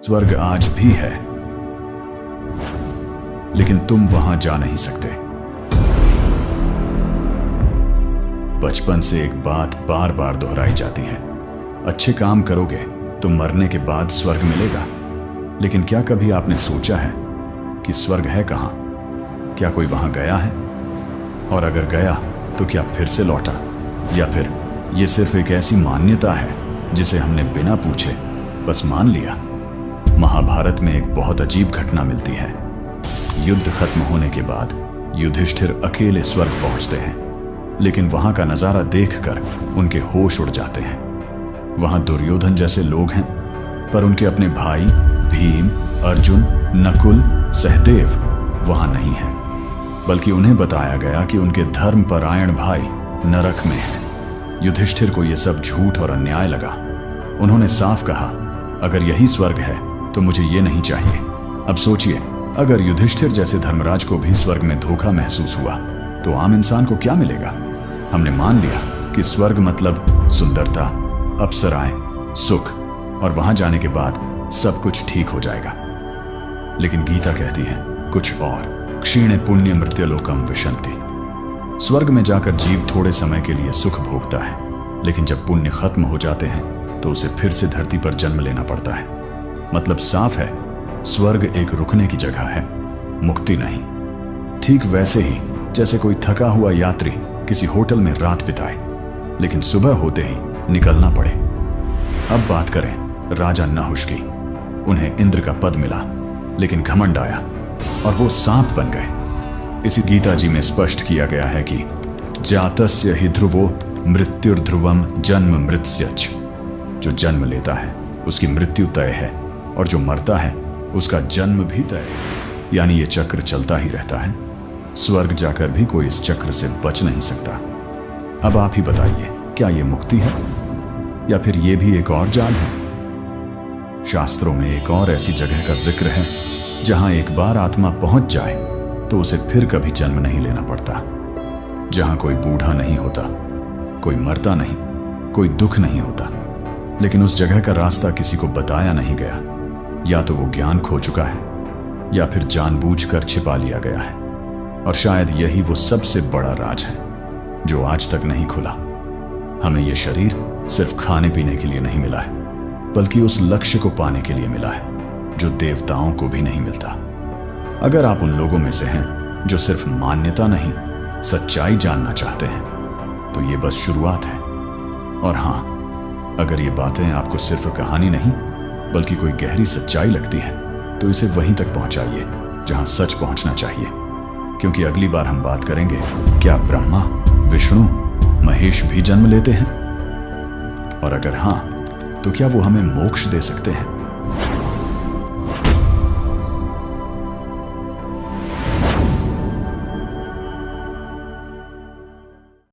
स्वर्ग आज भी है, लेकिन तुम वहां जा नहीं सकते। बचपन से एक बात बार बार दोहराई जाती है, अच्छे काम करोगे तो मरने के बाद स्वर्ग मिलेगा। लेकिन क्या कभी आपने सोचा है कि स्वर्ग है कहां? क्या कोई वहां गया है? और अगर गया तो क्या फिर से लौटा, या फिर यह सिर्फ एक ऐसी मान्यता है जिसे हमने बिना पूछे बस मान लिया? महाभारत में एक बहुत अजीब घटना मिलती है। युद्ध खत्म होने के बाद युधिष्ठिर अकेले स्वर्ग पहुंचते हैं, लेकिन वहां का नजारा देखकर उनके होश उड़ जाते हैं। वहां दुर्योधन जैसे लोग हैं, पर उनके अपने भाई भीम, अर्जुन, नकुल, सहदेव वहां नहीं हैं। बल्कि उन्हें बताया गया कि उनके धर्मपरायण भाई नरक में हैं। युधिष्ठिर को यह सब झूठ और अन्याय लगा। उन्होंने साफ कहा, अगर यही स्वर्ग है तो मुझे ये नहीं चाहिए। अब सोचिए, अगर युधिष्ठिर जैसे धर्मराज को भी स्वर्ग में धोखा महसूस हुआ तो आम इंसान को क्या मिलेगा? हमने मान लिया कि स्वर्ग मतलब सुंदरता, अप्सराएं, सुख, और वहां जाने के बाद सब कुछ ठीक हो जाएगा। लेकिन गीता कहती है कुछ और। क्षीणे पुण्य मृत्युलोकम विशन्ति। स्वर्ग में जाकर जीव थोड़े समय के लिए सुख भोगता है, लेकिन जब पुण्य खत्म हो जाते हैं तो उसे फिर से धरती पर जन्म लेना पड़ता है। मतलब साफ है, स्वर्ग एक रुकने की जगह है, मुक्ति नहीं। ठीक वैसे ही जैसे कोई थका हुआ यात्री किसी होटल में रात बिताए, लेकिन सुबह होते ही निकलना पड़े। अब बात करें राजा नहुष की। उन्हें इंद्र का पद मिला, लेकिन घमंड आया और वो सांप बन गए। इसी गीता जी में स्पष्ट किया गया है कि जातस्य हि ध्रुवो मृत्युर्ध्रुवम जन्म मृत्स्यच। जो जन्म लेता है उसकी मृत्यु तय है, और जो मरता है उसका जन्म भी तय है। यानी ये चक्र चलता ही रहता है। स्वर्ग जाकर भी कोई इस चक्र से बच नहीं सकता। अब आप ही बताइए, क्या ये मुक्ति है या फिर ये भी एक और जाल है? शास्त्रों में एक और ऐसी जगह का जिक्र है जहां एक बार आत्मा पहुंच जाए तो उसे फिर कभी जन्म नहीं लेना पड़ता। जहां कोई बूढ़ा नहीं होता, कोई मरता नहीं, कोई दुख नहीं होता। लेकिन उस जगह का रास्ता किसी को बताया नहीं गया। या तो वो ज्ञान खो चुका है, या फिर जानबूझकर छिपा लिया गया है। और शायद यही वो सबसे बड़ा राज है जो आज तक नहीं खुला। हमें यह शरीर सिर्फ खाने पीने के लिए नहीं मिला है, बल्कि उस लक्ष्य को पाने के लिए मिला है जो देवताओं को भी नहीं मिलता। अगर आप उन लोगों में से हैं जो सिर्फ मान्यता नहीं, सच्चाई जानना चाहते हैं, तो ये बस शुरुआत है। और हां, अगर ये बातें आपको सिर्फ कहानी नहीं बल्कि कोई गहरी सच्चाई लगती है, तो इसे वहीं तक पहुंचाइए जहां सच पहुंचना चाहिए। क्योंकि अगली बार हम बात करेंगे, क्या ब्रह्मा, विष्णु, महेश भी जन्म लेते हैं? और अगर हां, तो क्या वो हमें मोक्ष दे सकते हैं?